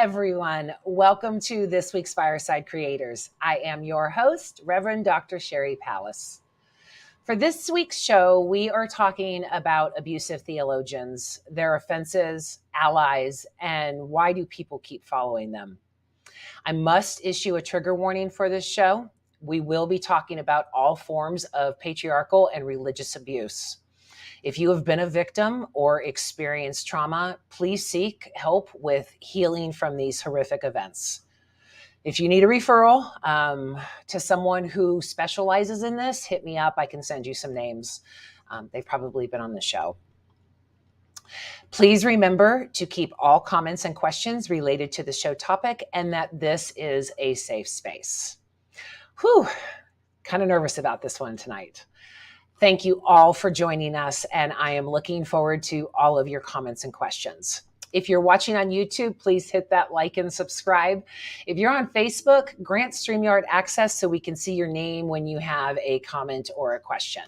everyone. Welcome to this week's Fireside Creators. I am your host, Reverend Dr. Sherry Palace. For this week's show, we are talking about abusive theologians, their offenses, allies, and why do people keep following them. I must issue a trigger warning for this show. We will be talking about all forms of patriarchal and religious abuse. If you have been a victim or experienced trauma, please seek help with healing from these horrific events. If you need a referral to someone who specializes in this, hit me up. I can send you some names. They've probably been on the show. Please remember to keep all comments and questions related to the show topic and that this is a safe space. Whew, kind of nervous about this one tonight. Thank you all for joining us, and I am looking forward to all of your comments and questions. If you're watching on YouTube, please hit that like and subscribe. If you're on Facebook, grant StreamYard access so we can see your name when you have a comment or a question.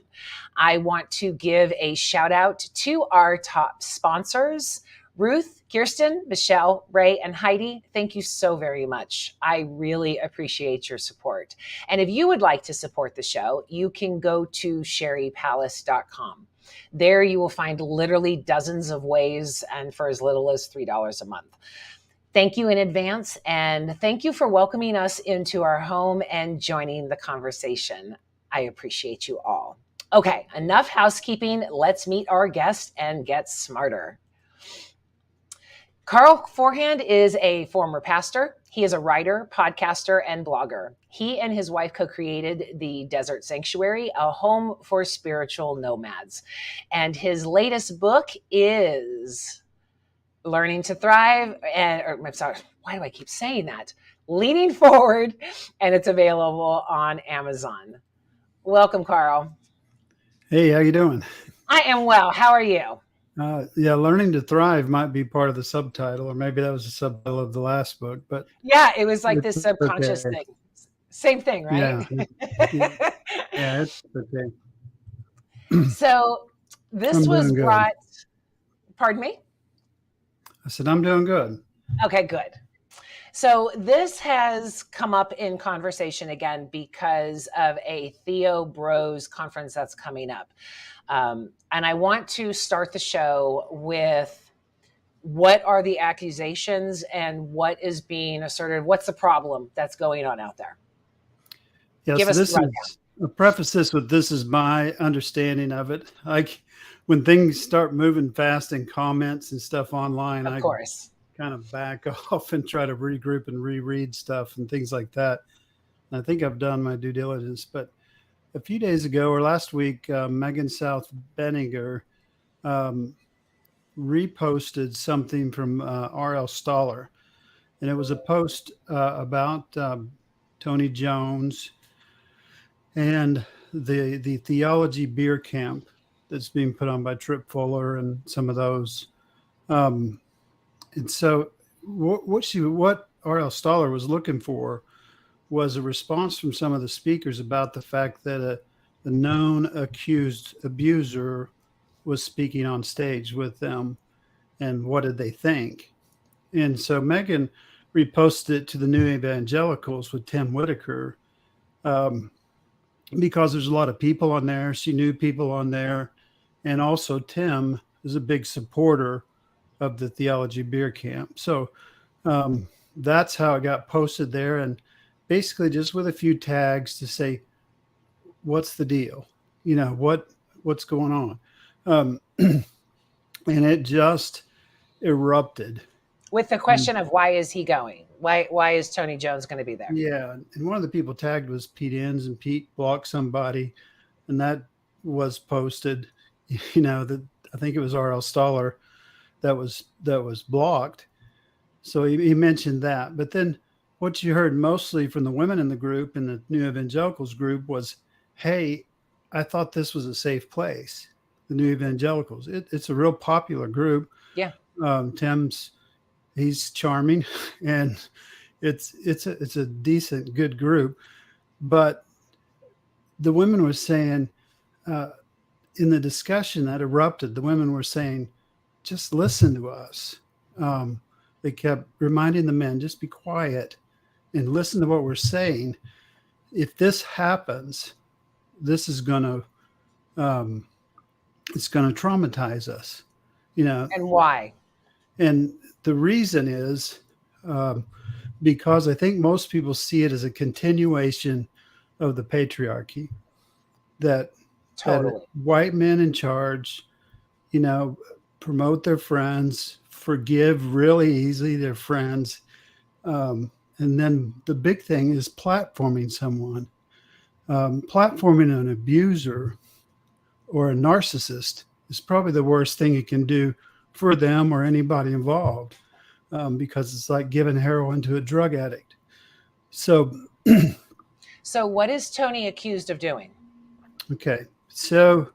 I want to give a shout out to our top sponsors, Ruth, Kirsten, Michelle, Ray, and Heidi. Thank you so very much. I really appreciate your support. And if you would like to support the show, you can go to sherrypalace.com. There you will find literally dozens of ways and for as little as $3 a month. Thank you in advance, and thank you for welcoming us into our home and joining the conversation. I appreciate you all. Okay, enough housekeeping. Let's meet our guest and get smarter. Carl Forehand is a former pastor. He is a writer, podcaster, and blogger. He and his wife co-created the Desert Sanctuary, a home for spiritual nomads. And his latest book is Learning to Thrive, why do I keep saying that? Leaning Forward, and it's available on Amazon. Welcome, Carl. Hey, how you doing? I am well. How are you? Learning to Thrive might be part of the subtitle, or maybe that was the subtitle of the last book. But yeah, it was like this subconscious thing. Same thing, right? Yeah, it's okay. So this was brought. Pardon me? I said I'm doing good. Okay, good. So this has come up in conversation again because of a Theo Bros conference that's coming up. And I want to start the show with what are the accusations and what is being asserted? What's the problem that's going on out there? Yeah, Give so us this is, I'll preface this with this is my understanding of it. When things start moving fast in comments and stuff online, of course, kind of back off and try to regroup and reread stuff and things like that. And I think I've done my due diligence, but a few days ago or last week, Megan South Benninger reposted something from R.L. Stoller. And it was a post about Tony Jones and the theology beer camp that's being put on by Trip Fuller and some of those. And so what R.L. Stoller was looking for was a response from some of the speakers about the fact that a known accused abuser was speaking on stage with them and what did they think. And so Megan reposted it to the New Evangelicals with Tim Whitaker because there's a lot of people on there. She knew people on there. And also Tim is a big supporter of the Theology Beer Camp. So that's how it got posted there. And basically just with a few tags to say, what's the deal? You know, what's going on? And it just erupted. With the question of why is he going? Why is Tony Jones going to be there? Yeah. And one of the people tagged was Pete Enns, and Pete blocked somebody. And that was posted, you know, that I think it was R.L. Stoller that was blocked. So he mentioned that. But then what you heard mostly from the women in the group and the New Evangelicals group was, hey, I thought this was a safe place, the New Evangelicals. It's a real popular group. Yeah. He's charming, and it's a decent, good group. But the women were saying, in the discussion that erupted, the women were saying, just listen to us. they kept reminding the men, just be quiet and listen to what we're saying. If this happens, this is going to, it's going to traumatize us, And why? And the reason is because I think most people see it as a continuation of the patriarchy, that Totally. white men in charge, promote their friends, forgive really easily their friends. And then the big thing is platforming someone. Platforming an abuser or a narcissist is probably the worst thing you can do for them or anybody involved, because it's like giving heroin to a drug addict. So what is Tony accused of doing? Okay. So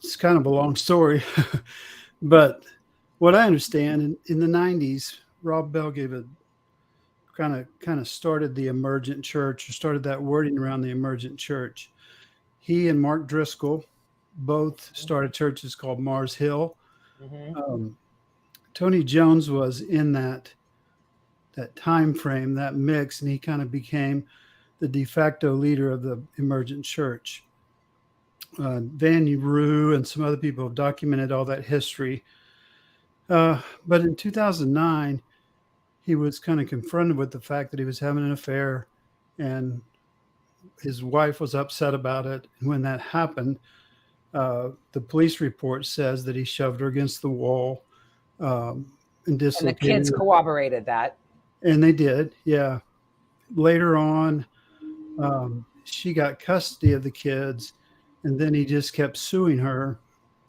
it's kind of a long story, but what I understand in the 90s, Rob Bell gave a kind of started the emergent church, or started that wording around the emergent church. He and Mark Driscoll both started churches called Mars Hill. Mm-hmm. Tony Jones was in that time frame, that mix, and he kind of became the de facto leader of the emergent church. Van Roo and some other people have documented all that history. But in 2009, he was kind of confronted with the fact that he was having an affair, and his wife was upset about it. And when that happened, the police report says that he shoved her against the wall and dislocated And the kids corroborated that. And they did, yeah. Later on, she got custody of the kids, and then he just kept suing her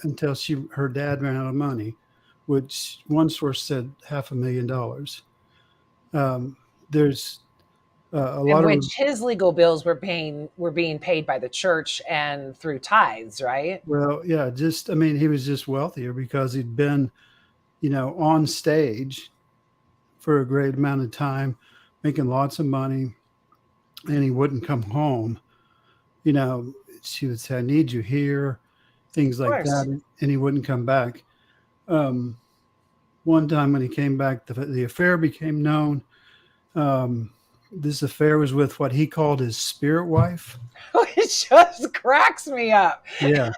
until her dad ran out of money, which one source said $500,000. There's a lot of which his legal bills were being paid by the church and through tithes, right? Well, yeah, he was just wealthier because he'd been, on stage for a great amount of time, making lots of money, and he wouldn't come home. She would say, "I need you here," things like that, and he wouldn't come back. One time when he came back, the affair became known. This affair was with what he called his spirit wife. It just cracks me up. Yeah.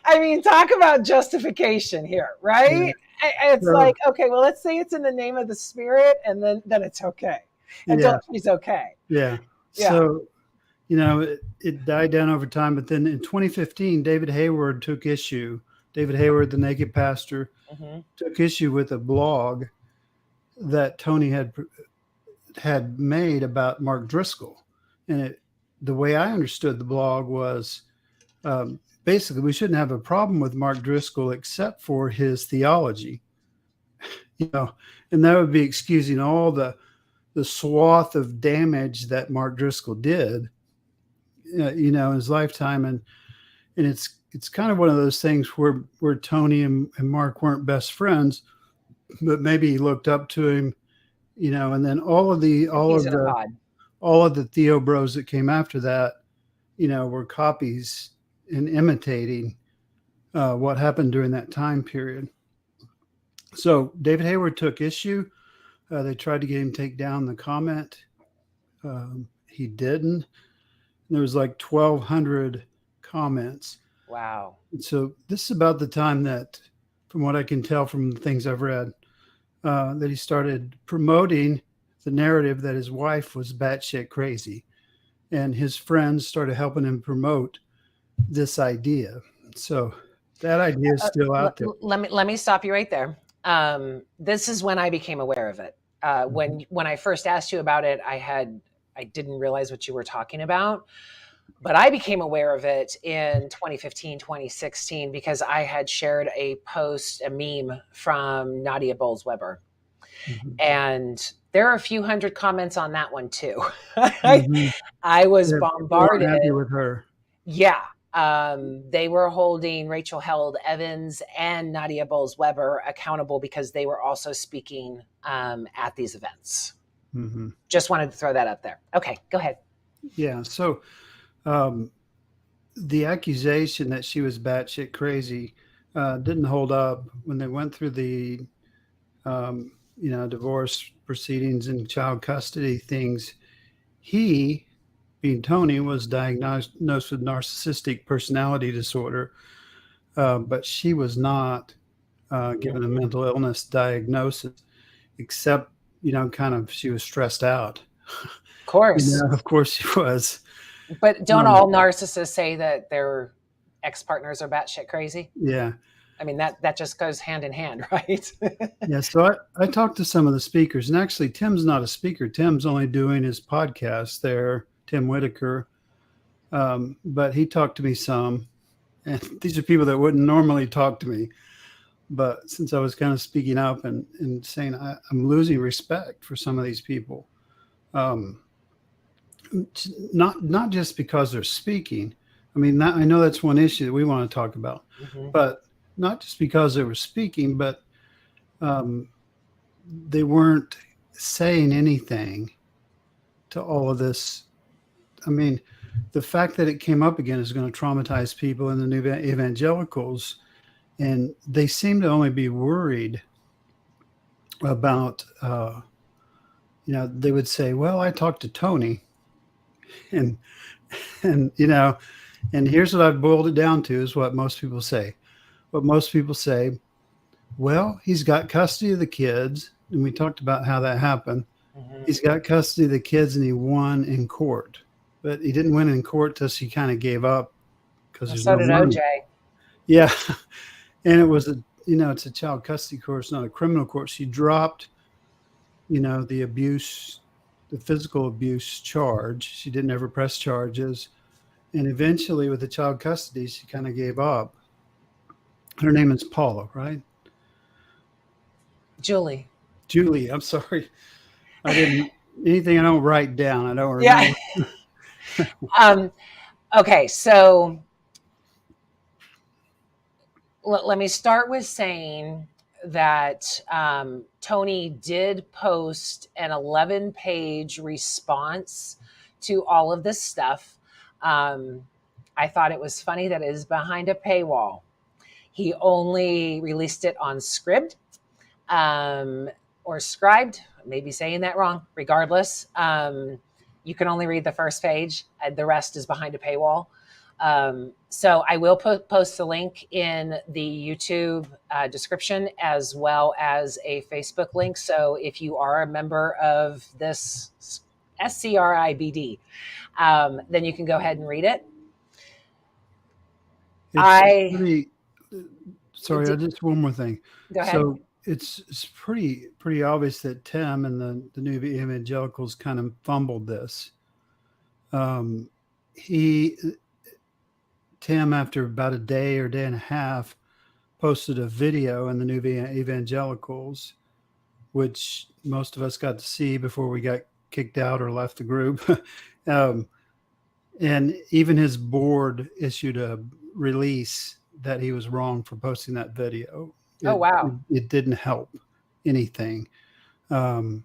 I mean, talk about justification here, right? Yeah. It's like, okay, well, let's say it's in the name of the spirit, and then it's okay. Until she's okay. Yeah. So, it died down over time. But then in 2015, David Hayward took issue. David Hayward, the naked pastor, took issue with a blog that Tony had made about Mark Driscoll. And the way I understood the blog was basically we shouldn't have a problem with Mark Driscoll except for his theology. And that would be excusing all the swath of damage that Mark Driscoll did, in his lifetime. And it's kind of one of those things where Tony and Mark weren't best friends, but maybe he looked up to him, and then all of the Theo bros that came after that, were copies and imitating what happened during that time period. So David Hayward took issue. They tried to get him to take down the comment. He didn't. There was like 1,200 comments. Wow. And so this is about the time that, from what I can tell from the things I've read, that he started promoting the narrative that his wife was batshit crazy. And his friends started helping him promote this idea. So that idea is still out there. Let me stop you right there. This is when I became aware of it. When I first asked you about it, I didn't realize what you were talking about, but I became aware of it in 2015, 2016, because I had shared a meme from Nadia Bowles-Weber. Mm-hmm. And there are a few hundred comments on that one too. I was bombarded. Happy with her. Yeah. They were holding Rachel Held Evans and Nadia Bowles-Weber accountable because they were also speaking at these events. Mm-hmm. Just wanted to throw that up there. Okay, go ahead. Yeah. So the accusation that she was batshit crazy didn't hold up when they went through the divorce proceedings and child custody things. He, being Tony, was diagnosed with narcissistic personality disorder, but she was not given a mental illness diagnosis, except, kind of she was stressed out. Of course. Of course she was. But don't all narcissists say that their ex-partners are batshit crazy? Yeah. I mean, that just goes hand in hand, right? Yeah. So I talked to some of the speakers, and actually Tim's not a speaker. Tim's only doing his podcast there, Tim Whitaker. But he talked to me some, and these are people that wouldn't normally talk to me. But since I was kind of speaking up and saying I'm losing respect for some of these people, not just because they're speaking. I mean, I know that's one issue that we want to talk about, but not just because they were speaking, but they weren't saying anything to all of this. I mean, the fact that it came up again is going to traumatize people in the new evangelicals, and they seem to only be worried about, they would say, well, I talked to Tony, and here's what I've boiled it down to is what most people say. What most people say, well, he's got custody of the kids, and we talked about how that happened. He's got custody of the kids, and he won in court. But he didn't win in court till she kind of gave up because there's so no did money. OJ. Yeah, and it was it's a child custody court, it's not a criminal court. She dropped, the abuse, the physical abuse charge. She didn't ever press charges, and eventually, with the child custody, she kind of gave up. Her name is Paula, right? Julie. I'm sorry. I didn't anything I don't write down. I don't remember. Yeah. Okay, so let me start with saying that Tony did post an 11-page response to all of this stuff. I thought it was funny that it is behind a paywall. He only released it on Scribd or Scribed, maybe saying that wrong. Regardless, you can only read the first page. The rest is behind a paywall. So I will post the link in the YouTube description as well as a Facebook link. So if you are a member of this SCRIBD, then you can go ahead and read it. Just one more thing. Go ahead. So it's pretty obvious that Tim and the new evangelicals kind of fumbled this. Tim, after about a day or day and a half, posted a video in the new evangelicals, which most of us got to see before we got kicked out or left the group. And even his board issued a release that he was wrong for posting that video. Wow. It didn't help anything. And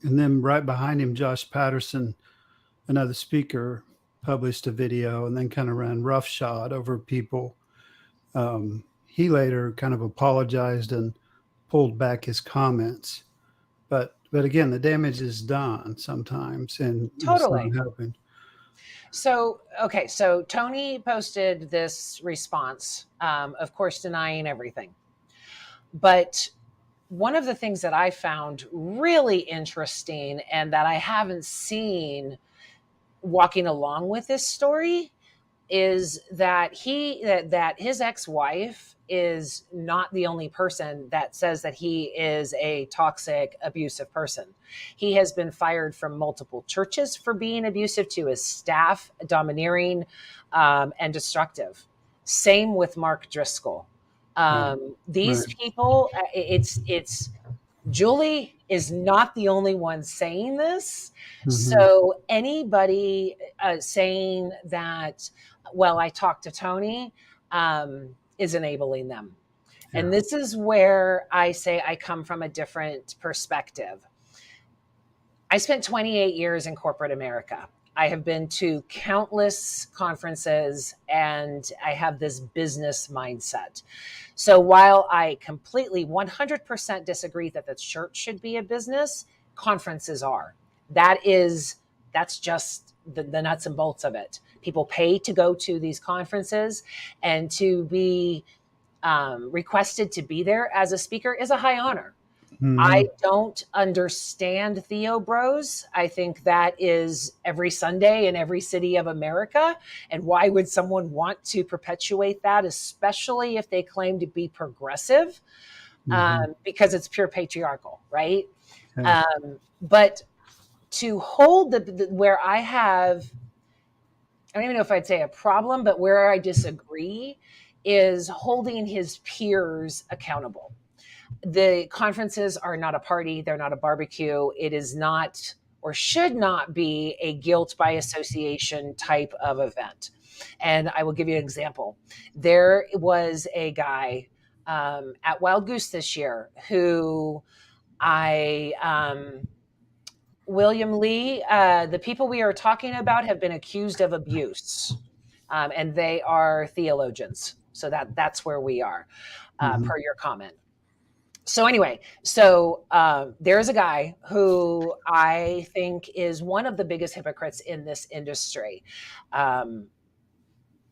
then right behind him, Josh Patterson, another speaker, published a video and then kind of ran roughshod over people. He later kind of apologized and pulled back his comments. But again, the damage is done sometimes, and totally it's not helping. So Tony posted this response, of course, denying everything. But one of the things that I found really interesting and that I haven't seen walking along with this story is that his ex-wife is not the only person that says that he is a toxic, abusive person. He has been fired from multiple churches for being abusive to his staff, domineering, and destructive. Same with Mark Driscoll. These people, it's Julie is not the only one saying this. So anybody saying that, well, I talked to Tony, is enabling them. Yeah. And this is where I say I come from a different perspective. I spent 28 years in corporate America. I have been to countless conferences, and I have this business mindset. So while I completely 100% disagree that the church should be a business, conferences are. That's just the nuts and bolts of it. People pay to go to these conferences, and to be requested to be there as a speaker is a high honor. I don't understand Theo Bros. I think that is every Sunday in every city of America. And why would someone want to perpetuate that, especially if they claim to be progressive? Because it's pure patriarchal, right? Yeah. But to hold where I have, I don't even know if I'd say a problem, but where I disagree is holding his peers accountable. The conferences are not a party. They're not a barbecue. It is not, or should not be, a guilt by association type of event. And I will give you an example. There was a guy at Wild Goose this year who William Lee, the people we are talking about have been accused of abuse, and they are theologians. So that's where we are, per your comment. So anyway, there's a guy who I think is one of the biggest hypocrites in this industry. I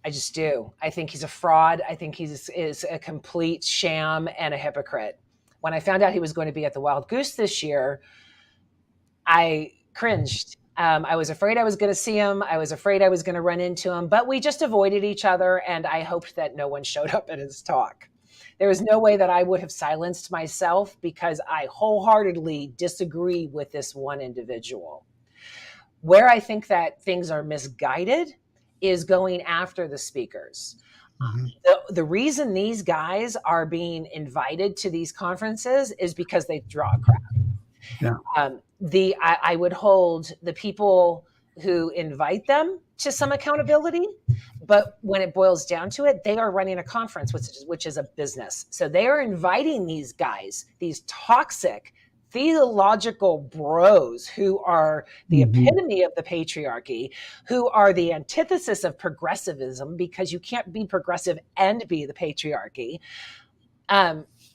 just do. I think he's a fraud. I think is a complete sham and a hypocrite. When I found out he was going to be at the Wild Goose this year, I cringed. I was afraid I was going to see him. I was afraid I was going to run into him, but we just avoided each other, and I hoped that no one showed up at his talk. There was no way that I would have silenced myself, because I wholeheartedly disagree with this one individual. Where I think that things are misguided is going after the speakers. The reason these guys are being invited to these conferences is because they draw a crowd. Yeah. I would hold the people who invite them to some accountability, but when it boils down to it, they are running a conference, which is a business. So they are inviting these guys, these toxic theological bros who are the epitome of the patriarchy, who are the antithesis of progressivism, because you can't be progressive and be the patriarchy.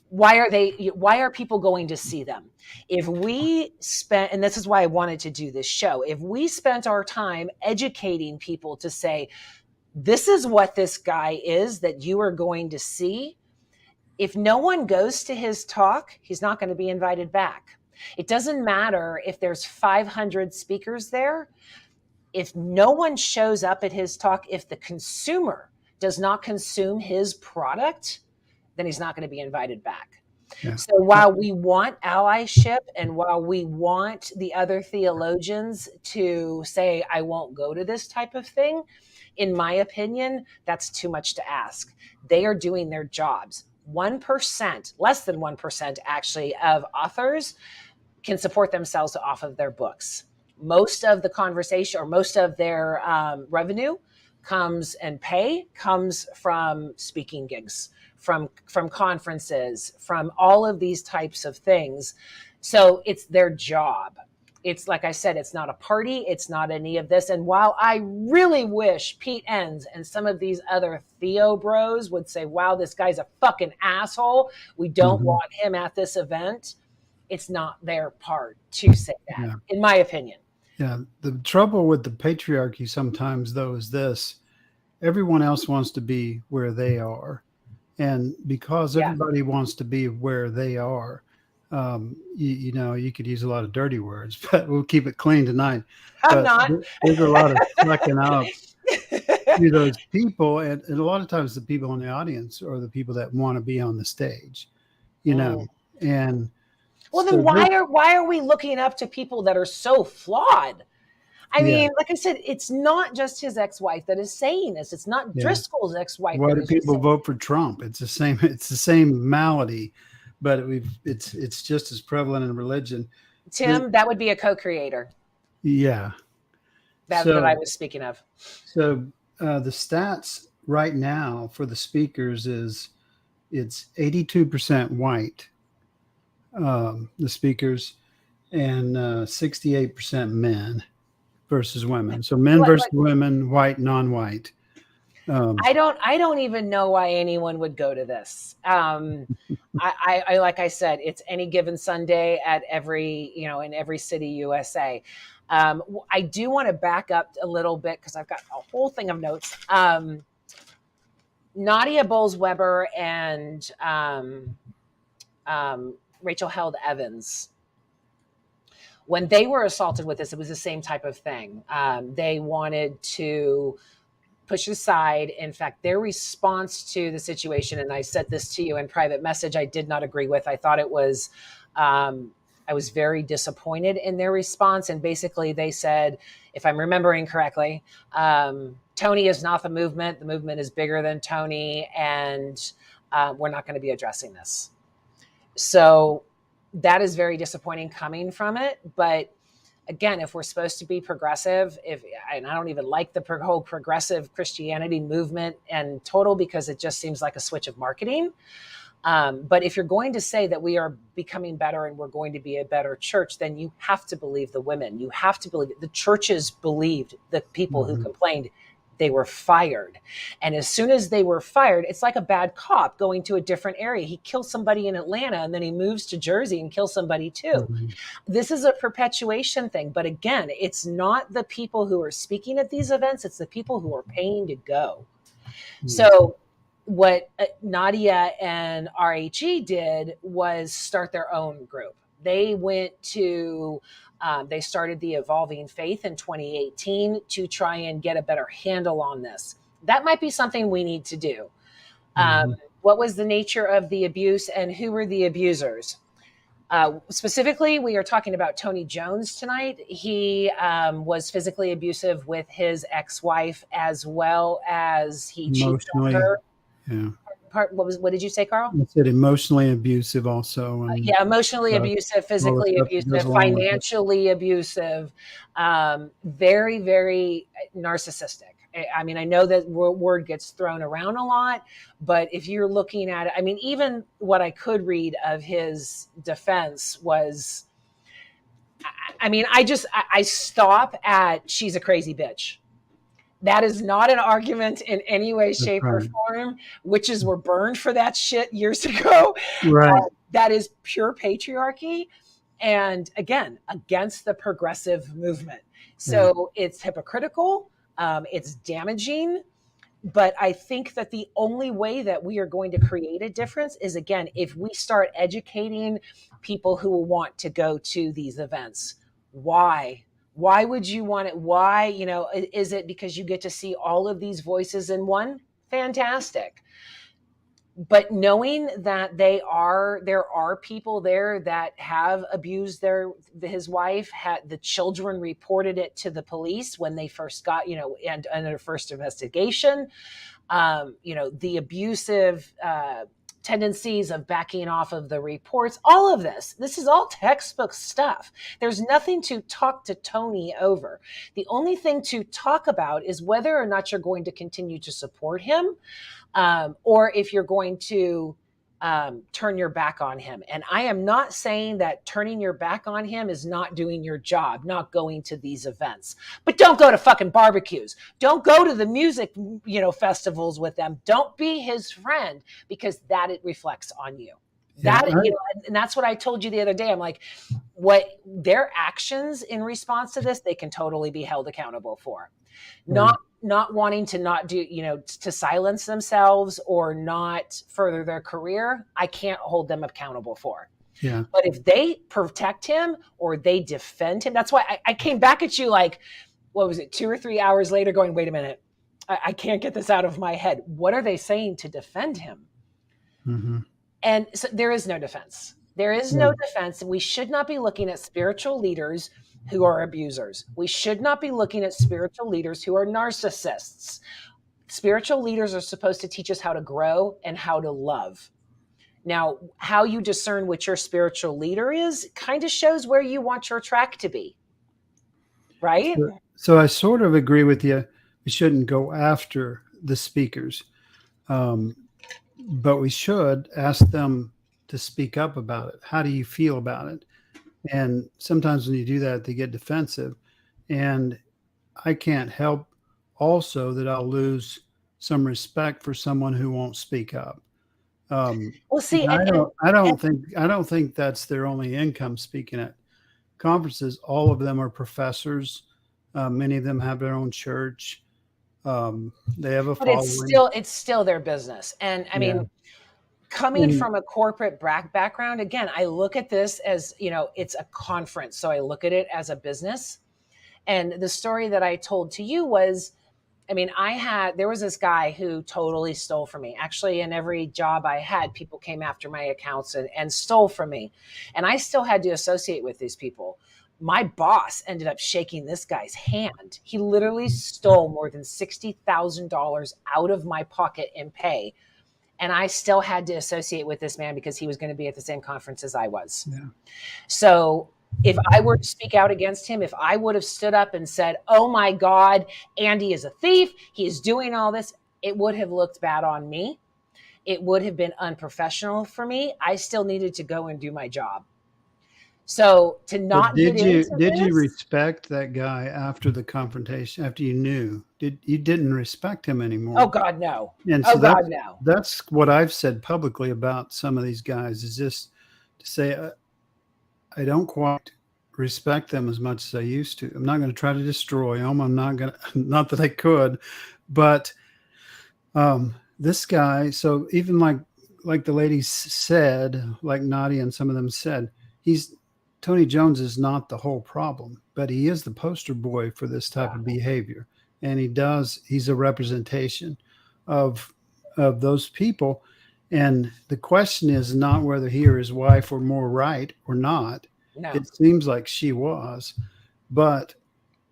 Why are people going to see them? If we spent, and this is why I wanted to do this show, if we spent our time educating people to say, this is what this guy is that you are going to see, if no one goes to his talk, he's not going to be invited back. It doesn't matter if there's 500 speakers there. If no one shows up at his talk, if the consumer does not consume his product, then he's not going to be invited back. Yeah. So while we want allyship, and while we want the other theologians to say, I won't go to this type of thing, in my opinion, that's too much to ask. They are doing their jobs. 1%, less than 1% actually, of authors can support themselves off of their books. Most of the conversation, or most of their revenue comes from speaking gigs, from conferences, from all of these types of things. So it's their job. It's, like I said, it's not a party. It's not any of this. And while I really wish Pete Enns and some of these other Theo bros would say, wow, this guy's a fucking asshole, we don't want him at this event, it's not their part to say that, in my opinion. Yeah. The trouble with the patriarchy sometimes, though, is this: everyone else wants to be where they are. And because everybody wants to be where they are, you know, you could use a lot of dirty words, but we'll keep it clean tonight. I'm not. There's a lot of sucking up to those people. And a lot of times the people in the audience are the people that want to be on the stage, you know. And well, then why are we looking up to people that are so flawed? I mean, like I said, it's not just his ex-wife that is saying this. It's not Driscoll's ex-wife. Why do people vote for Trump? It's the same. It's the same malady, but it's just as prevalent in religion. Tim, that would be a co-creator. Yeah, that's what I was speaking of. So the stats right now for the speakers is it's 82% white. The speakers, and 68% men. versus women. So men versus women, white, non-white. I don't even know why anyone would go to this. I like I said, it's any given Sunday at every, in every city USA. I do want to back up a little bit because I've got a whole thing of notes. Nadia Bowles-Weber and Rachel Held Evans, when they were assaulted with this, it was the same type of thing. They wanted to push aside. In fact, their response to the situation, and I said this to you in private message, I did not agree with. I thought it was, I was very disappointed in their response. And basically they said, if I'm remembering correctly, Tony is not the movement. The movement is bigger than Tony, and we're not going to be addressing this. So that is very disappointing coming from it. But again, if we're supposed to be progressive, and I don't even like the whole progressive Christianity movement and total, because it just seems like a switch of marketing. But if you're going to say that we are becoming better and we're going to be a better church, then you have to believe the women. You have to believe it. The churches believed the people who complained. They were fired. And as soon as they were fired, it's like a bad cop going to a different area. He kills somebody in Atlanta and then he moves to Jersey and kills somebody too. This is a perpetuation thing. But again, it's not the people who are speaking at these events. It's the people who are paying to go. So what Nadia and RHE did was start their own group. They went to they started the Evolving Faith in 2018 to try and get a better handle on this. That might be something we need to do. What was the nature of the abuse and who were the abusers? Specifically, we are talking about Tony Jones tonight. He was physically abusive with his ex-wife, as well as he cheated on her. Yeah. What did you say, Carl? I said emotionally abusive also. And, yeah, emotionally abusive, physically abusive, financially abusive, very, very narcissistic. I mean, I know that word gets thrown around a lot, but if you're looking at it, I mean, even what I could read of his defense was, I mean, I stop at, she's a crazy bitch. That is not an argument in any way, shape, or form. Witches were burned for that shit years ago. Right. That is pure patriarchy. And again, against the progressive movement. So it's hypocritical. It's damaging. But I think that the only way that we are going to create a difference is, again, if we start educating people who will want to go to these events. Why? Why would you want it? Why, is it because you get to see all of these voices in one? Fantastic. But knowing that there are people there that have abused his wife, the children reported it to the police when they first got, and their first investigation, the abusive, tendencies of backing off of the reports, all of this is all textbook stuff. There's nothing to talk to Tony over. The only thing to talk about is whether or not you're going to continue to support him, or if you're going to turn your back on him. And I am not saying that turning your back on him is not doing your job, not going to these events. But don't go to fucking barbecues. Don't go to the music, festivals with them. Don't be his friend, because that it reflects on you. And that's what I told you the other day. I'm like, what their actions in response to this, they can totally be held accountable for. Not wanting to not do, to silence themselves or not further their career, I can't hold them accountable for. Yeah. But if they protect him or they defend him, that's why I came back at you like, what was it, 2 or 3 hours later going, wait a minute, I can't get this out of my head. What are they saying to defend him? And so there is no defense. There is no defense. We should not be looking at spiritual leaders who are abusers. We should not be looking at spiritual leaders who are narcissists. Spiritual leaders are supposed to teach us how to grow and how to love. Now, how you discern what your spiritual leader is kind of shows where you want your track to be, right? So I sort of agree with you. We shouldn't go after the speakers, but we should ask them to speak up about it. How do you feel about it? And sometimes when you do that, they get defensive. And I can't help also that I'll lose some respect for someone who won't speak up. Well, see, And I and don't think that's their only income speaking at conferences. All of them are professors. Many of them have their own church. They have a but following. it's still their business. And I Yeah. mean, coming And from a corporate background, again, I look at this as, it's a conference. So I look at it as a business. And the story that I told to you was, I mean, there was this guy who totally stole from me. Actually, in every job I had, people came after my accounts and stole from me. And I still had to associate with these people. My boss ended up shaking this guy's hand. He literally stole more than $60,000 out of my pocket in pay. And I still had to associate with this man because he was going to be at the same conference as I was. yeah. So if I were to speak out against him, if I would have stood up and said, oh my God, Andy is a thief, he is doing all this, it would have looked bad on me. It would have been unprofessional for me. I still needed to go and do my job. So to But not get into did you this, respect that guy after the confrontation? After you knew, you didn't respect him oh anymore? God, no. And Oh so God, no. that's what I've said publicly about some of these guys is just to say I don't quite respect them as much as I used to. I'm not going to try to destroy them. I'm not going to, not that I could, but this guy. So even like the ladies said, like Nadia and some of them said, Tony Jones is not the whole problem, but he is the poster boy for this type of behavior, and he's a representation of those people. And the question is not whether he or his wife were more right or not. No. It seems like she was, but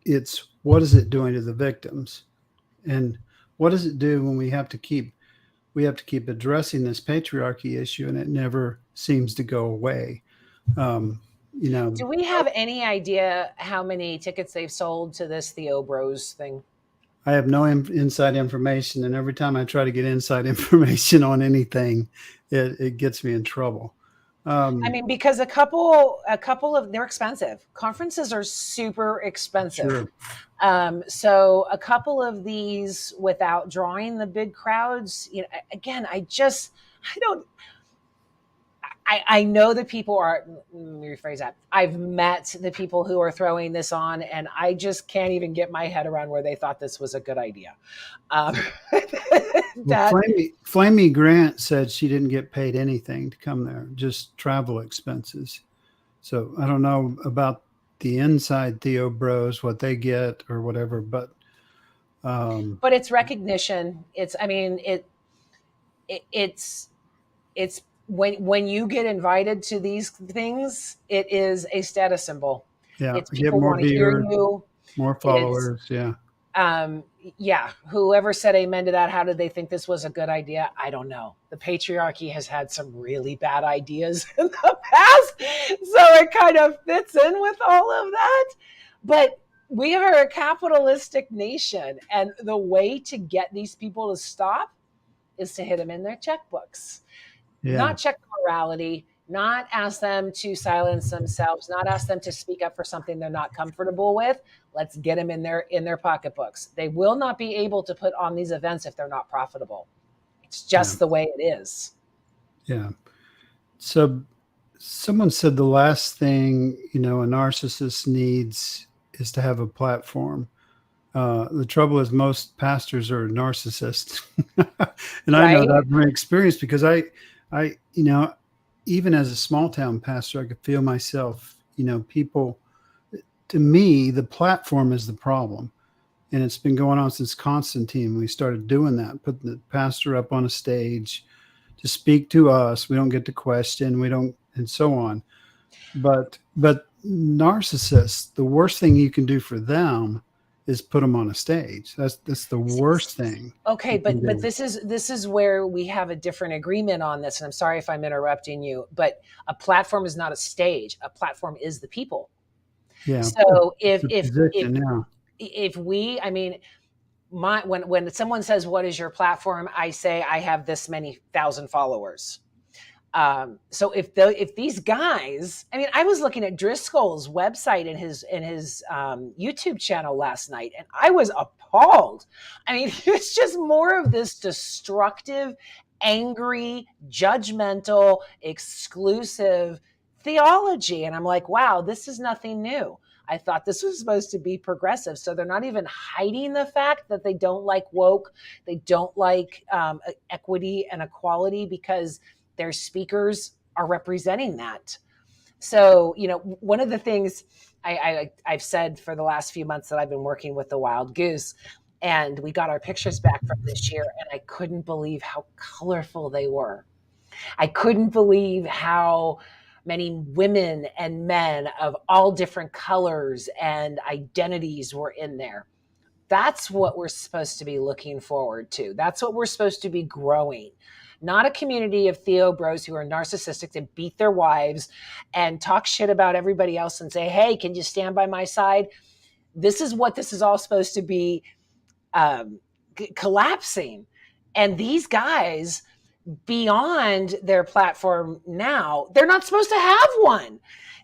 it's what is it doing to the victims, and what does it do when we have to keep addressing this patriarchy issue, and it never seems to go away. Do we have any idea how many tickets they've sold to this Theo Bros thing? I have no inside information, and every time I try to get inside information on anything, it gets me in trouble. I mean, because a couple of they're expensive. Conferences are super expensive. Sure. So a couple of these without drawing the big crowds, again, I don't. I know the people are, let me rephrase that. I've met the people who are throwing this on, and I just can't even get my head around where they thought this was a good idea. Well, Flamey Grant said she didn't get paid anything to come there, just travel expenses. So I don't know about the inside Theo Bros, what they get or whatever, but it's recognition. It's when you get invited to these things, it is a status symbol. Yeah, It's get people more want to hear viewers, you. more followers. Yeah. Whoever said amen to that, how did they think this was a good idea? I don't know. The patriarchy has had some really bad ideas in the past, so it kind of fits in with all of that. But we are a capitalistic nation, and the way to get these people to stop is to hit them in their checkbooks. Yeah. Not check morality, not ask them to silence themselves, not ask them to speak up for something they're not comfortable with. Let's get them in their pocketbooks. They will not be able to put on these events if they're not profitable. It's just the way it is. Yeah. So someone said the last thing, a narcissist needs is to have a platform. The trouble is most pastors are narcissists. And I know that from experience because I, even as a small town pastor, I could feel myself, people, to me, the platform is the problem. And it's been going on since Constantine. We started doing that, putting the pastor up on a stage to speak to us. We don't get to question, and so on. But narcissists, the worst thing you can do for them is put them on a stage. That's the worst thing. Okay, but this is where we have a different agreement on this, and I'm sorry if I'm interrupting you, but a platform is not a stage. A platform is the people. Yeah. So if we, when someone says, "What is your platform?" I say, "I have this many thousand followers." So if these guys, I mean, I was looking at Driscoll's website and his YouTube channel last night, and I was appalled. I mean, it's just more of this destructive, angry, judgmental, exclusive theology, and I'm like, wow, this is nothing new. I thought this was supposed to be progressive. So they're not even hiding the fact that they don't like woke, they don't like equity and equality, because their speakers are representing that. So, one of the things I've said for the last few months that I've been working with the Wild Goose, and we got our pictures back from this year, and I couldn't believe how colorful they were. I couldn't believe how many women and men of all different colors and identities were in there. That's what we're supposed to be looking forward to. That's what we're supposed to be growing. Not a community of Theo bros who are narcissistic and beat their wives and talk shit about everybody else and say, hey, can you stand by my side? This is what this is all supposed to be collapsing. And these guys, beyond their platform now, they're not supposed to have one.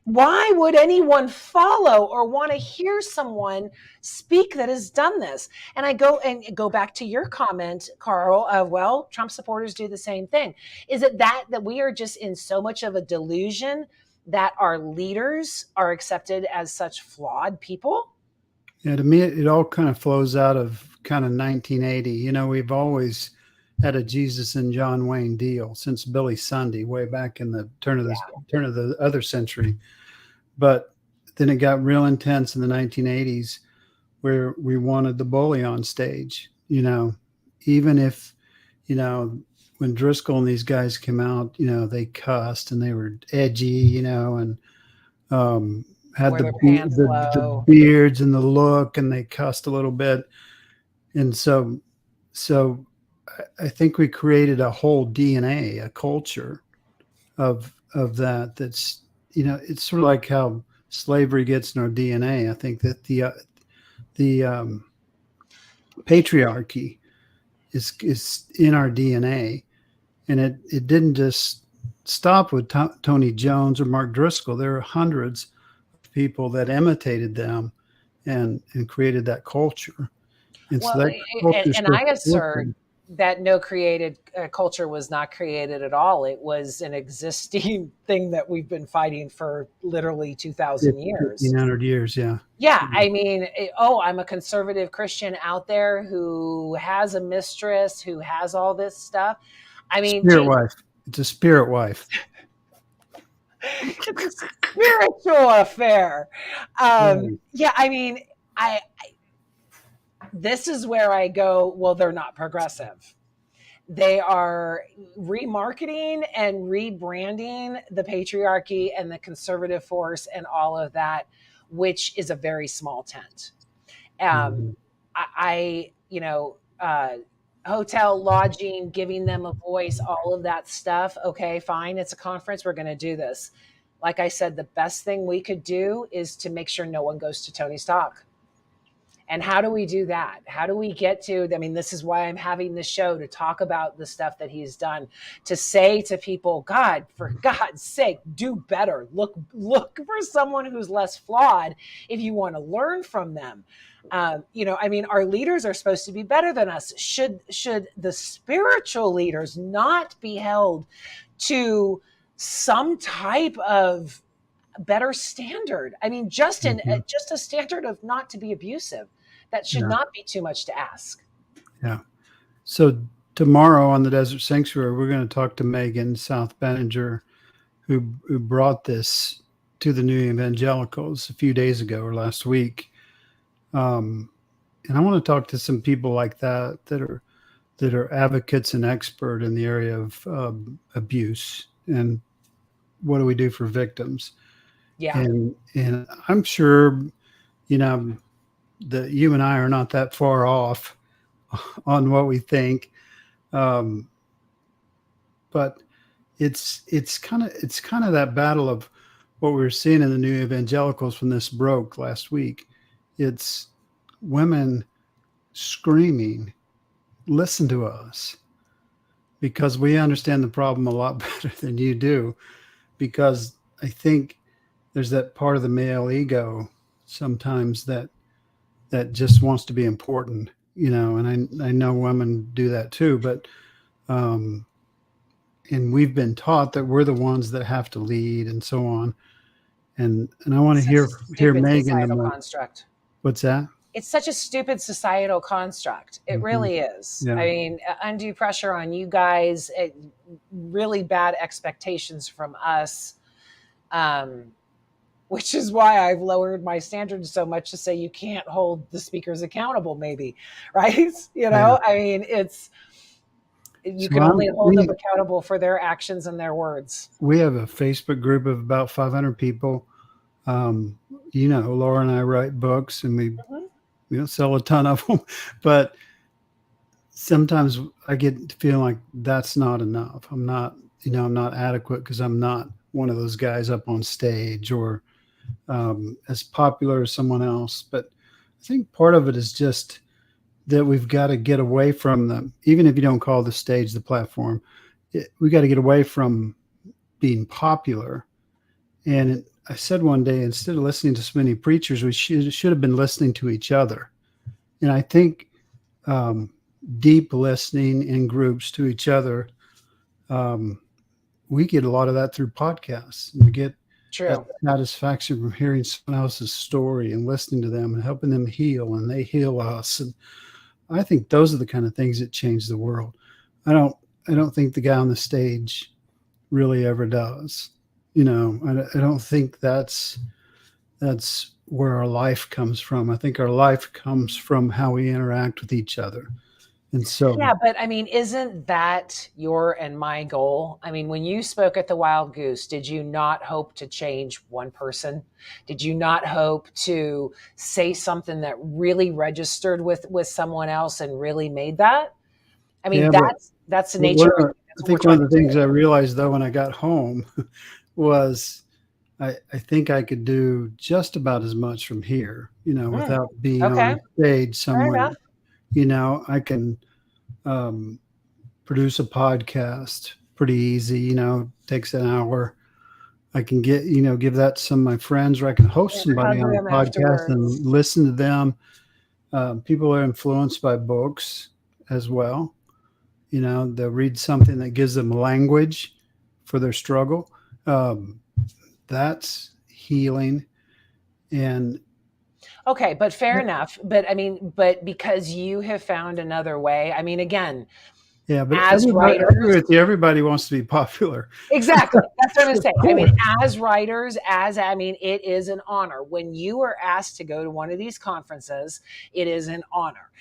Why would anyone follow or want to hear someone speak that has done this? And I go back to your comment, Carl, of, well, Trump supporters do the same thing. Is it that we are just in so much of a delusion that our leaders are accepted as such flawed people? Yeah, to me, it all kind of flows out of kind of 1980. We've always had a Jesus and John Wayne deal since Billy Sunday, way back in the turn of the other century. But then it got real intense in the 1980s, where we wanted the bully on stage. Even if, when Driscoll and these guys came out, they cussed and they were edgy, and had the beards and the look, and they cussed a little bit. And so I think we created a whole DNA, a culture of that. That's, it's sort of like how slavery gets in our DNA. I think that the patriarchy is in our DNA, and it didn't just stop with Tony Jones or Mark Driscoll. There are hundreds of people that imitated them and created that culture. And well, so that I assert that no created culture was not created at all. It was an existing thing that we've been fighting for literally 2,000 years. 1,500 years, yeah. Yeah, I mean, I'm a conservative Christian out there who has a mistress, who has all this stuff. I mean, spirit wife. It's a spirit wife. It's a spiritual affair. Yeah, I mean, this is where I go, well, they're not progressive. They are remarketing and rebranding the patriarchy and the conservative force and all of that, which is a very small tent. Hotel, lodging, giving them a voice, all of that stuff. Okay, fine. It's a conference. We're going to do this. Like I said, the best thing we could do is to make sure no one goes to Tony's talk. And how do we do that? How do we get to, this is why I'm having this show, to talk about the stuff that he's done, to say to people, God, for God's sake, do better. Look for someone who's less flawed if you want to learn from them. Our leaders are supposed to be better than us. Should the spiritual leaders not be held to some type of better standard? Just a standard of not to be abusive. That should not be too much to ask. Yeah. So tomorrow on the Desert Sanctuary, we're going to talk to Megan South Benninger, who brought this to the New Evangelicals a few days ago or last week. And I want to talk to some people like that are advocates and expert in the area of abuse, and what do we do for victims? Yeah. And I'm sure, that you and I are not that far off on what we think. But it's kind of that battle of what we were seeing in the New Evangelicals when this broke last week. It's women screaming, listen to us. because we understand the problem a lot better than you do. Because I think there's that part of the male ego sometimes that just wants to be important, and I know women do that too, but um, and we've been taught that we're the ones that have to lead and so on. And I want to Such a hear stupid Megan the societal more. construct. What's that? It's such a stupid societal construct. It Mm-hmm. really is. Yeah. I mean, undue pressure on you guys, really bad expectations from us, which is why I've lowered my standards so much to say you can't hold the speakers accountable, maybe, right? Yeah. I mean, you So can only hold them accountable for their actions and their words. we have a Facebook group of about 500 people. Laura and I write books, and we don't sell a ton of them, but sometimes I get feeling like that's not enough. I'm not adequate because I'm not one of those guys up on stage or as popular as someone else. But I think part of it is just that we've got to get away from them. Even if you don't call the stage the platform, we got to get away from being popular. And I said one day, instead of listening to so many preachers, we should have been listening to each other. And I think deep listening in groups to each other, we get a lot of that through podcasts. We get that satisfaction from hearing someone else's story and listening to them and helping them heal, and they heal us. And I think those are the kind of things that change the world. I don't think the guy on the stage really ever does. I don't think that's where our life comes from. I think our life comes from how we interact with each other. And so, yeah, but I mean, isn't that your and my goal? I mean, when you spoke at the Wild Goose, did you not hope to change one person? Did you not hope to say something that really registered with someone else and really made that? I mean, yeah, that's the nature. I think one of the things I realized though when I got home was I think I could do just about as much from here, without being on stage somewhere. I can produce a podcast pretty easy, takes an hour. I can give that to some of my friends, or I can host somebody on a podcast and listen to them. People are influenced by books as well. They'll read something that gives them language for their struggle. That's healing. And okay, but fair enough. But I mean, because you have found another way. I mean, again, yeah, but everybody wants to be popular. Exactly. That's what I'm saying. I mean, as writers, it is an honor. When you are asked to go to one of these conferences, it is an honor.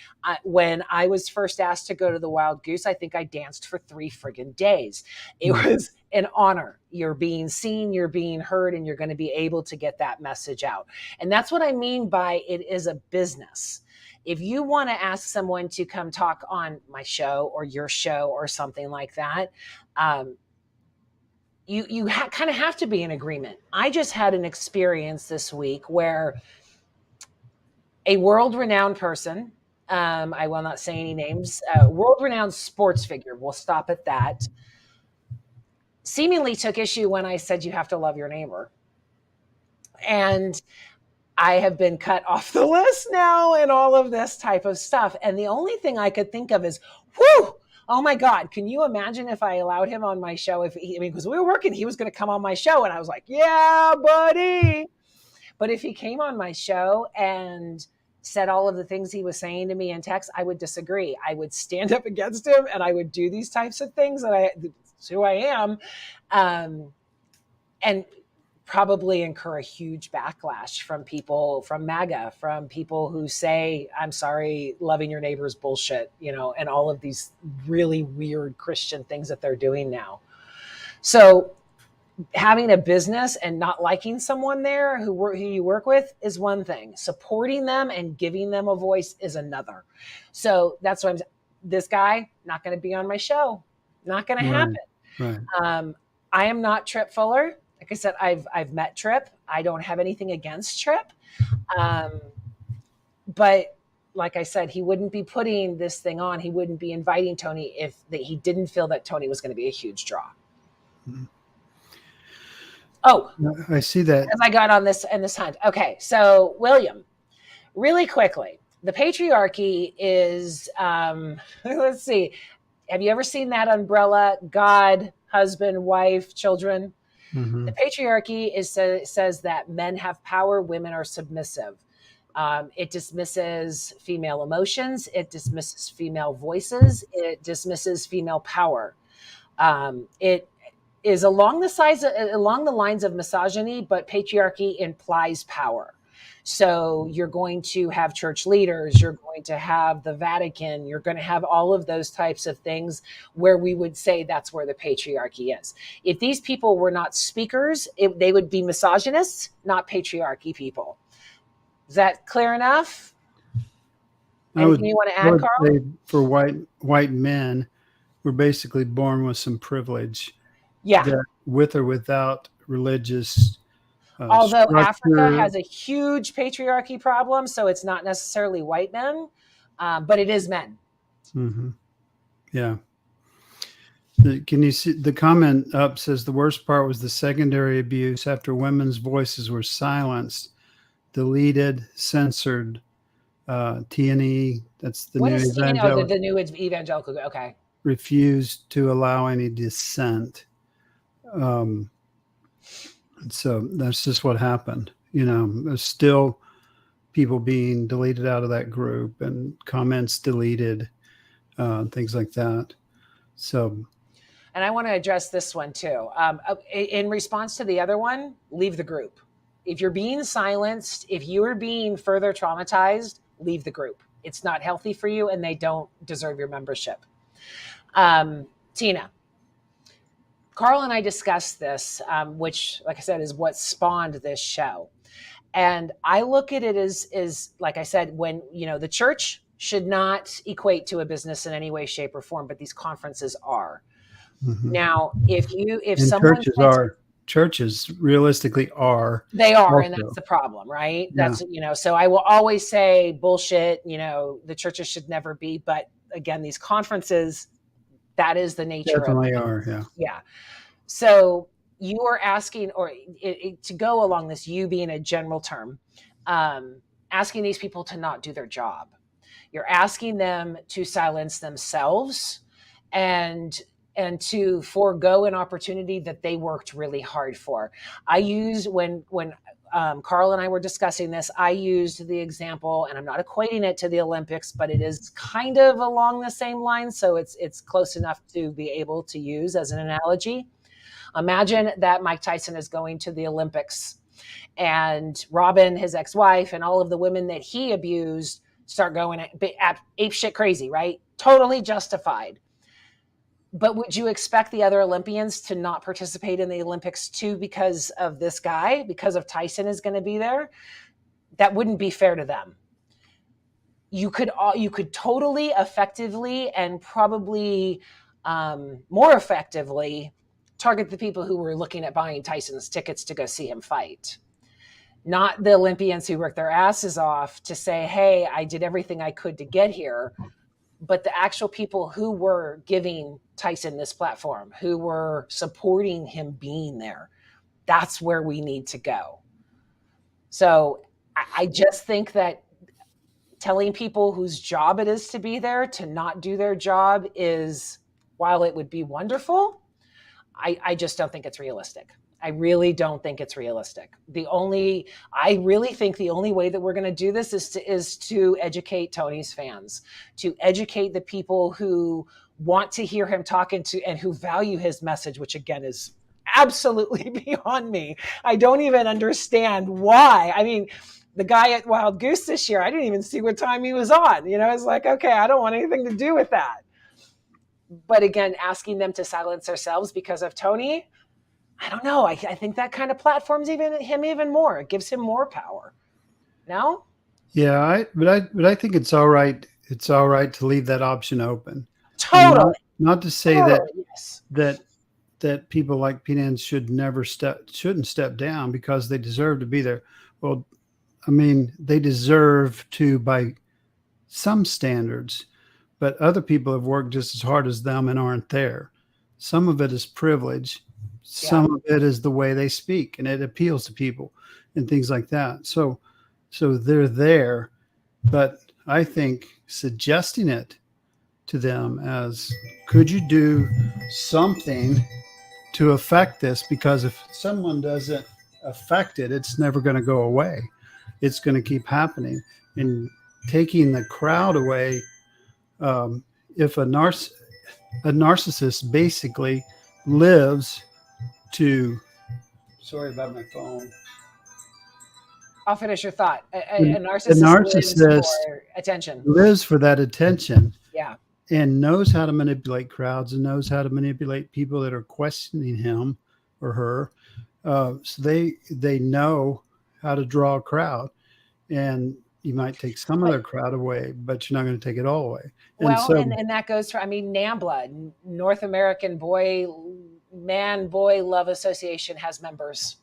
When I was first asked to go to the Wild Goose, I think I danced for 3 friggin' days. It was an honor. You're being seen, you're being heard, and you're going to be able to get that message out. And that's what I mean by it is a business. If you want to ask someone to come talk on my show or your show or something like that, you kind of have to be in agreement. I just had an experience this week where a world-renowned person, I will not say any names, world-renowned sports figure, we'll stop at that, seemingly took issue when I said you have to love your neighbor. And I have been cut off the list now and all of this type of stuff. And the only thing I could think of is, whew, oh my God, can you imagine if I allowed him on my show? Because we were working, he was going to come on my show. And I was like, yeah, buddy. But if he came on my show and said all of the things he was saying to me in text, I would disagree. I would stand up against him and I would do these types of things that's who I am. And probably incur a huge backlash from people from MAGA, from people who say, I'm sorry, loving your neighbor is bullshit, and all of these really weird Christian things that they're doing now. So having a business and not liking someone there who you work with is one thing. Supporting them and giving them a voice is another. So that's why this guy, not going to be on my show. Not going to happen. Right. I am not Trip Fuller. Like I said, I've met Trip. I don't have anything against Trip. But like I said, he wouldn't be putting this thing on. He wouldn't be inviting Tony if he didn't feel that Tony was going to be a huge draw. Mm-hmm. Oh, I see that. As I got on this and this hunt. Okay, so William, really quickly, the patriarchy is, let's see, have you ever seen that umbrella? God, husband, wife, children. Mm-hmm. The patriarchy says that men have power, women are submissive. It dismisses female emotions. It dismisses female voices. It dismisses female power. It is along the lines of misogyny, but patriarchy implies power. So you're going to have church leaders, you're going to have the Vatican, you're going to have all of those types of things where we would say that's where the patriarchy is. If these people were not speakers, they would be misogynists, not patriarchy people. Is that clear enough? Anything you want to add, Carl? For white men, we're basically born with some privilege. Yeah. That with or without religious although structure. Africa has a huge patriarchy problem, so it's not necessarily white men, but it is men. Mm-hmm. Yeah. Can you see the comment up says the worst part was the secondary abuse after women's voices were silenced, deleted, censored. T&E, that's the What new is evangelical. The new evangelical? Okay. Refused to allow any dissent. So that's just what happened. There's still people being deleted out of that group and comments deleted, things like that. So. And I want to address this one too. In response to the other one, leave the group. If you're being silenced, if you are being further traumatized, leave the group. It's not healthy for you and they don't deserve your membership. Tina, Carl and I discussed this, which, like I said, is what spawned this show. And I look at it as like I said, when, the church should not equate to a business in any way, shape, or form, but these conferences are. Mm-hmm. Now, if someone churches realistically are. They are, also. And that's the problem, right? Yeah. That's, so I will always say bullshit, the churches should never be. But again, these conferences, that is the nature Definitely of it. Are, yeah. Yeah. So you are asking, or to go along this, you being a general term, asking these people to not do their job. You're asking them to silence themselves and to forego an opportunity that they worked really hard for. I used when Carl and I were discussing this, I used the example, and I'm not equating it to the Olympics, but it is kind of along the same line. So it's close enough to be able to use as an analogy. Imagine that Mike Tyson is going to the Olympics and Robin, his ex-wife, and all of the women that he abused start going ape shit crazy, right? Totally justified. But would you expect the other Olympians to not participate in the Olympics too because of this guy, because of Tyson is going to be there? That wouldn't be fair to them. You could totally effectively and probably more effectively target the people who were looking at buying Tyson's tickets to go see him fight. Not the Olympians who worked their asses off to say, hey, I did everything I could to get here. But the actual people who were giving Tyson this platform, who were supporting him being there, that's where we need to go. So I just think that telling people whose job it is to be there to not do their job is, while it would be wonderful, I just don't think it's realistic. I really don't think it's realistic. I really think the only way that we're going to do this is to educate Tony's fans, to educate the people who want to hear him talking to and who value his message, which again is absolutely beyond me. I don't even understand why. I mean, the guy at Wild Goose this year, I didn't even see what time he was on. It's like, okay, I don't want anything to do with that. But again, asking them to silence themselves because of Tony, I don't know. I think that kind of platforms him even more. It gives him more power. No? Yeah, but I think it's all right. It's all right to leave that option open. Totally. Not to say yes. that people like P-Nans shouldn't step down because they deserve to be there. Well, I mean, they deserve to by some standards, but other people have worked just as hard as them and aren't there. Some of it is privilege. Some of it is the way they speak, and it appeals to people and things like that. So they're there, but I think suggesting it to them as, could you do something to affect this? Because if someone doesn't affect it, it's never going to go away. It's going to keep happening. And taking the crowd away, if a narcissist basically lives to, sorry about my phone. I'll finish your thought. A narcissist lives for attention. Lives for that attention. Yeah. And knows how to manipulate crowds and knows how to manipulate people that are questioning him or her. So they know how to draw a crowd. And you might take some of their crowd away, but you're not going to take it all away. And that goes for, NAMBLA, North American Boy Love Association, has members.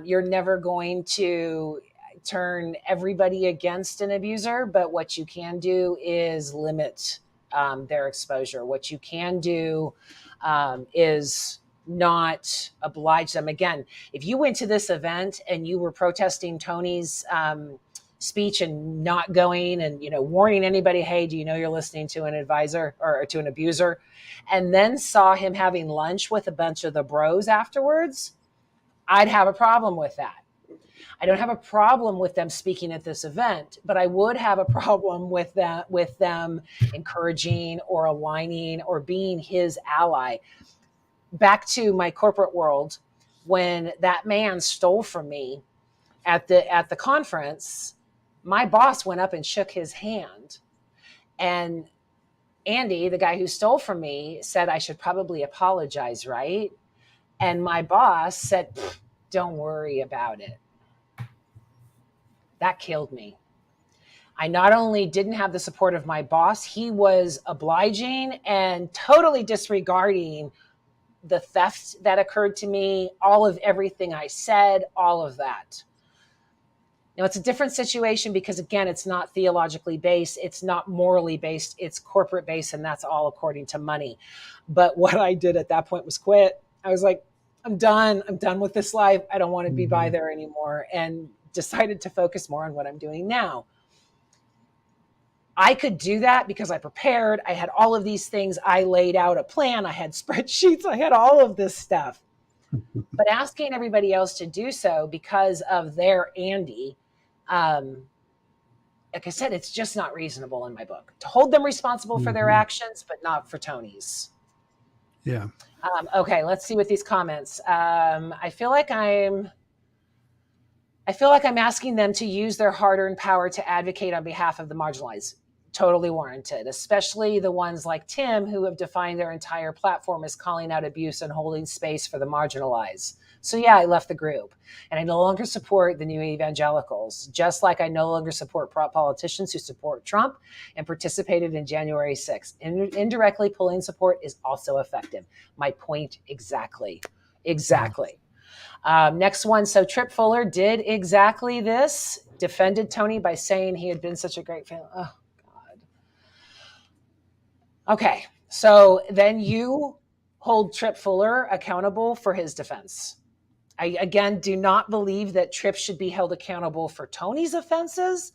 You're never going to turn everybody against an abuser, but what you can do is limit their exposure. What you can do is not oblige them. Again, if you went to this event and you were protesting Tony's speech and not going and, warning anybody, hey, do you know you're listening to an advisor or to an abuser, and then saw him having lunch with a bunch of the bros afterwards, I'd have a problem with that. I don't have a problem with them speaking at this event, but I would have a problem with them encouraging or aligning or being his ally. Back to my corporate world, when that man stole from me at the conference, my boss went up and shook his hand, and Andy, the guy who stole from me, said I should probably apologize, right? And my boss said, don't worry about it. That killed me. I not only didn't have the support of my boss, he was obliging and totally disregarding the theft that occurred to me, all of everything I said, all of that. Now, it's a different situation because, again, it's not theologically based. It's not morally based. It's corporate based, and that's all according to money. But what I did at that point was quit. I was like, I'm done. I'm done with this life. I don't want to be by there anymore, and decided to focus more on what I'm doing now. I could do that because I prepared. I had all of these things. I laid out a plan. I had spreadsheets. I had all of this stuff. But asking everybody else to do so because of their Andy, like I said, it's just not reasonable in my book to hold them responsible for their actions, but not for Tony's. Yeah. Okay, let's see what these comments. I feel like I'm asking them to use their hard-earned power to advocate on behalf of the marginalized. Totally warranted, especially the ones like Tim who have defined their entire platform as calling out abuse and holding space for the marginalized. So yeah, I left the group, and I no longer support the new evangelicals, just like I no longer support politicians who support Trump and participated in January 6th. Indirectly pulling support is also effective. My point exactly. Exactly. Next one. So Tripp Fuller did exactly this, defended Tony by saying he had been such a great fan. Oh, God. Okay. So then you hold Tripp Fuller accountable for his defense. I, again, do not believe that Tripp should be held accountable for Tony's offenses.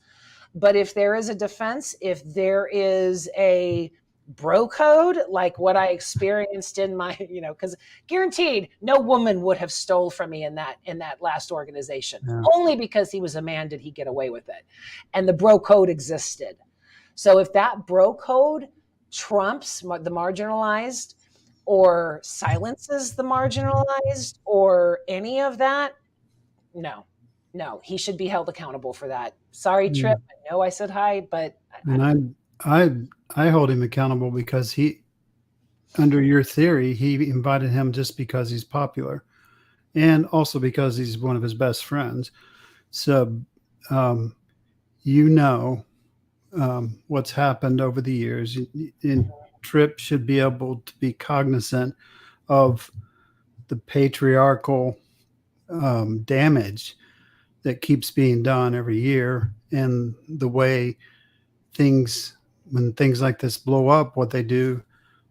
But if there is a defense, if there is a bro code, like what I experienced in my, because guaranteed no woman would have stole from me in that last organization. Yeah. Only because he was a man did he get away with it. And the bro code existed. So if that bro code trumps the marginalized or silences the marginalized or any of that, no, he should be held accountable for that. Sorry, Tripp. I know I said hi, but I hold him accountable because he, under your theory, he invited him just because he's popular, and also because he's one of his best friends. So, what's happened over the years, and Tripp should be able to be cognizant of the patriarchal damage that keeps being done every year, and the way things like this blow up, what they do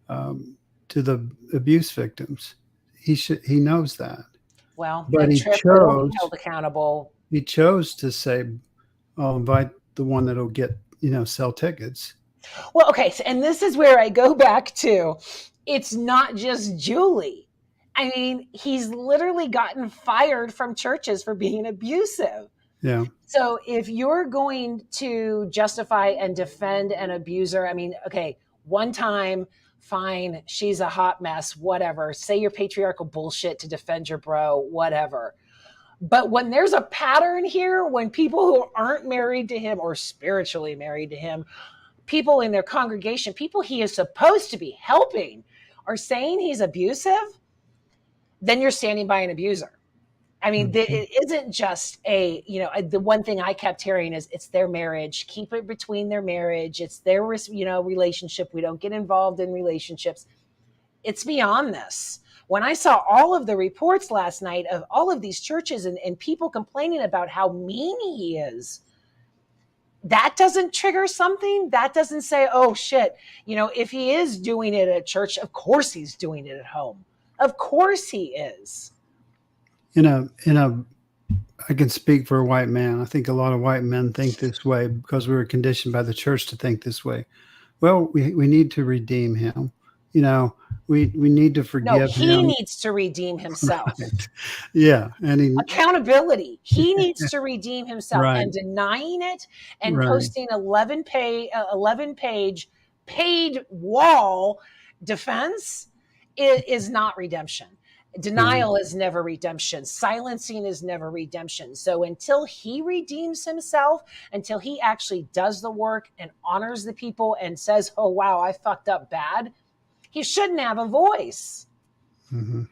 to the abuse victims. He knows that, Well, but and he Tripp will be chose held accountable. to say, "I'll invite the one that'll get sell tickets." Well, okay, so, and this is where I go back to, it's not just Julie. I mean, he's literally gotten fired from churches for being abusive. Yeah. So if you're going to justify and defend an abuser, I mean, okay, one time, fine, she's a hot mess, whatever. Say your patriarchal bullshit to defend your bro, whatever. But when there's a pattern here, when people who aren't married to him or spiritually married to him, people in their congregation, people he is supposed to be helping, are saying he's abusive, then you're standing by an abuser. I mean, it isn't just the one thing I kept hearing is it's their marriage. Keep it between their marriage. It's their, relationship. We don't get involved in relationships. It's beyond this. When I saw all of the reports last night of all of these churches and people complaining about how mean he is, that doesn't trigger something. That doesn't say, oh shit, if he is doing it at church, of course he's doing it at home. Of course he is. I can speak for a white man. I think a lot of white men think this way because we were conditioned by the church to think this way. Well, we need to redeem him. We need to forgive him. He needs to redeem himself. Right. Yeah. And accountability. He needs to redeem himself. Right. And denying it and Right. posting 11 page paid wall defense is not redemption. Denial is never redemption. Silencing is never redemption. So until he redeems himself, until he actually does the work and honors the people and says, oh, wow, I fucked up bad, he shouldn't have a voice. Mm-hmm.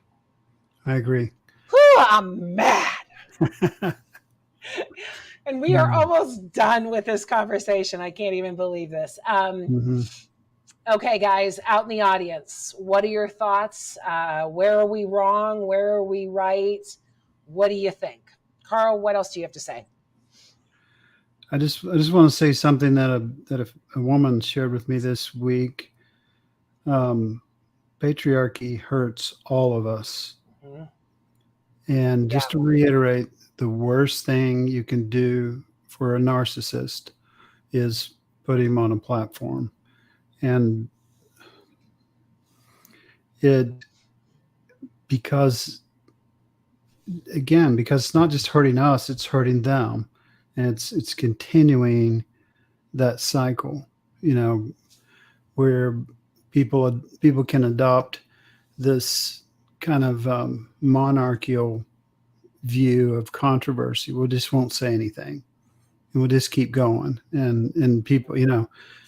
I agree. Whew, I'm mad. And we are almost done with this conversation. I can't even believe this. Okay, guys, out in the audience, what are your thoughts? Where are we wrong? Where are we right? What do you think? Carl, what else do you have to say? I just want to say something that a woman shared with me this week. Patriarchy hurts all of us. And just to reiterate, the worst thing you can do for a narcissist is put him on a platform. And because it's not just hurting us, it's hurting them. And it's continuing that cycle, where people can adopt this kind of monarchical view of controversy. We just won't say anything, and we'll just keep going, and people,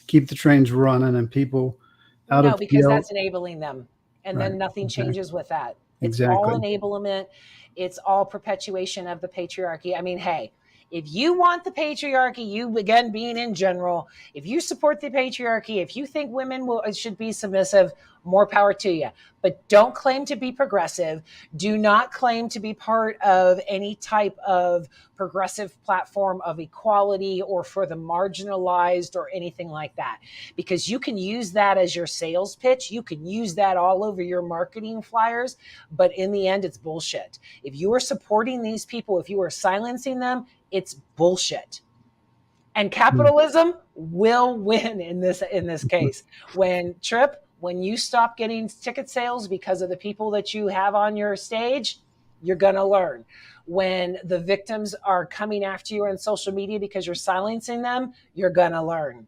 keep the trains running, and people because that's enabling them, and then nothing changes with that. It's all enablement. It's all perpetuation of the patriarchy. I mean, hey, if you want the patriarchy, you, again, being in general, if you support the patriarchy, if you think women should be submissive, more power to you. But don't claim to be progressive. Do not claim to be part of any type of progressive platform of equality or for the marginalized or anything like that. Because you can use that as your sales pitch. You can use that all over your marketing flyers. But in the end, it's bullshit. If you are supporting these people, if you are silencing them, it's bullshit. And capitalism will win in this case. When you stop getting ticket sales because of the people that you have on your stage, you're going to learn. When the victims are coming after you on social media because you're silencing them, you're going to learn.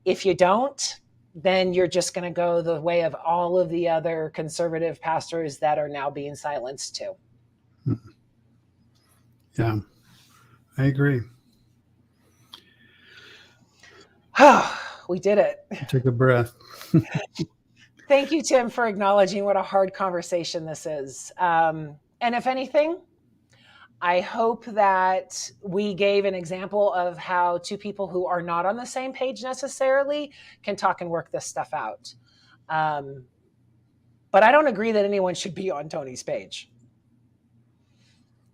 If you don't, then you're just going to go the way of all of the other conservative pastors that are now being silenced too. Yeah, I agree. We did it. Take a breath. Thank you, Tim, for acknowledging what a hard conversation this is. And if anything, I hope that we gave an example of how two people who are not on the same page necessarily can talk and work this stuff out. But I don't agree that anyone should be on Tony's page.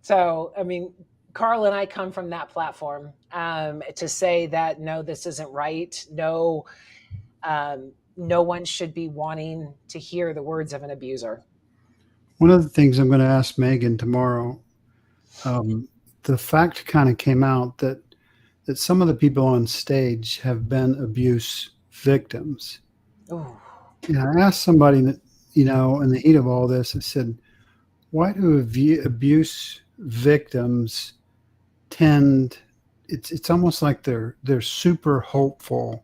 So, I mean, Carl and I come from that platform to say that, no, this isn't right. No, no one should be wanting to hear the words of an abuser. One of the things I'm going to ask Megan tomorrow, the fact kind of came out that some of the people on stage have been abuse victims. Ooh. And I asked somebody that, in the heat of all this, I said, why do abuse victims tend, it's almost like they're super hopeful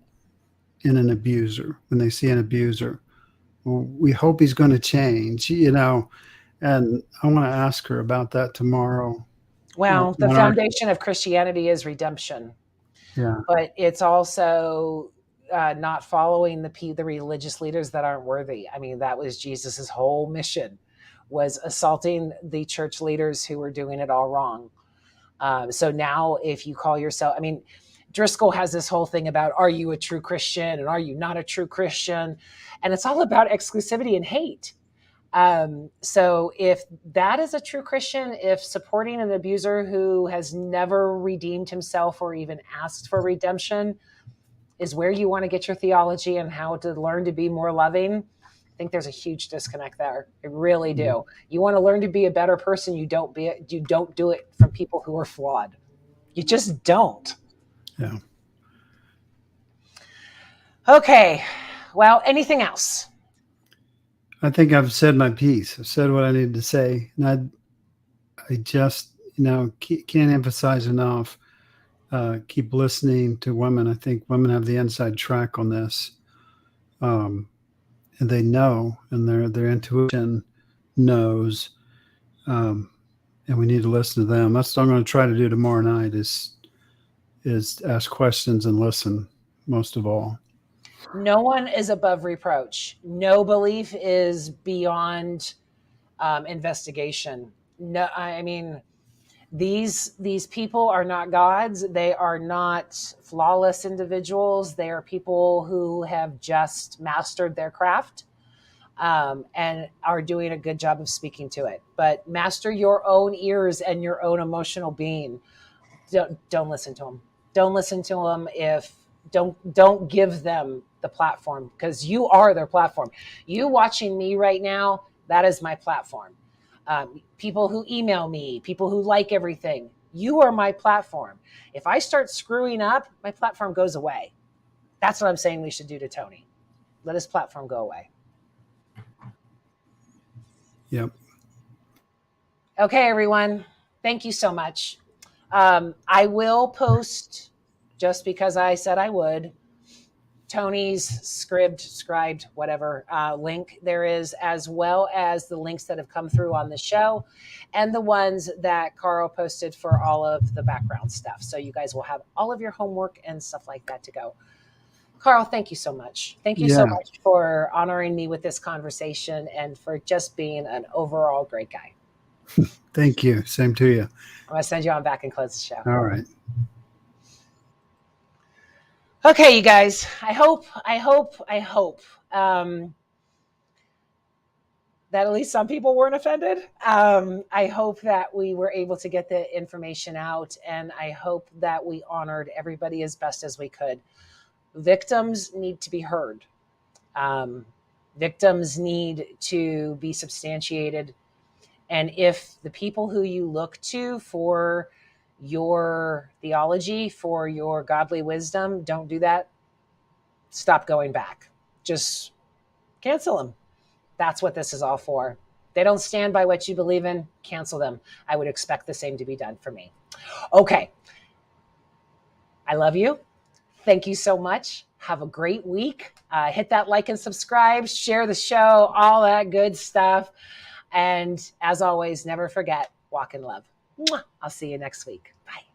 in an abuser when they see an abuser. Well, we hope he's going to change, and I want to ask her about that tomorrow. Well, the foundation of Christianity is redemption. Yeah. But it's also not following the religious leaders that aren't worthy. I mean, that was Jesus's whole mission, was assaulting the church leaders who were doing it all wrong. So now if you call yourself, I mean, Driscoll has this whole thing about, are you a true Christian and are you not a true Christian? And it's all about exclusivity and hate. So if that is a true Christian, if supporting an abuser who has never redeemed himself or even asked for redemption is where you want to get your theology and how to learn to be more loving, I think there's a huge disconnect there. I really do. Mm-hmm. You want to learn to be a better person. You don't do it from people who are flawed. You just don't. Yeah. Okay. Well, anything else? I think I've said my piece. I've said what I needed to say. And I just, can't emphasize enough, keep listening to women. I think women have the inside track on this. And they know, and their intuition knows. And we need to listen to them. That's what I'm going to try to do tomorrow night is ask questions and listen, most of all. No one is above reproach. No belief is beyond investigation. No, I mean, these people are not gods. They are not flawless individuals. They are people who have just mastered their craft and are doing a good job of speaking to it. But master your own ears and your own emotional being. Don't listen to them. Don't listen to them don't give them the platform, because you are their platform. You watching me right now, that is my platform. People who email me, people who like everything, you are my platform. If I start screwing up, my platform goes away. That's what I'm saying we should do to Tony. Let his platform go away. Yep. Okay, everyone. Thank you so much. I will post, just because I said I would, Tony's scribed, whatever link there is, as well as the links that have come through on the show and the ones that Carl posted for all of the background stuff. So you guys will have all of your homework and stuff like that to go. Carl, thank you so much. Thank you so much for honoring me with this conversation and for just being an overall great guy. Thank you. Same to you. I'm going to send you on back and close the show. All right. Okay, you guys, I hope that at least some people weren't offended. I hope that we were able to get the information out, and I hope that we honored everybody as best as we could. Victims need to be heard. Victims need to be substantiated. And if the people who you look to for your theology, for your godly wisdom, don't do that, stop going back. Just cancel them. That's what this is all for. They don't stand by what you believe in, cancel them. I would expect the same to be done for me. Okay. I love you. Thank you so much. Have a great week. Hit that like and subscribe, share the show, all that good stuff. And as always, never forget, walk in love. I'll see you next week. Bye.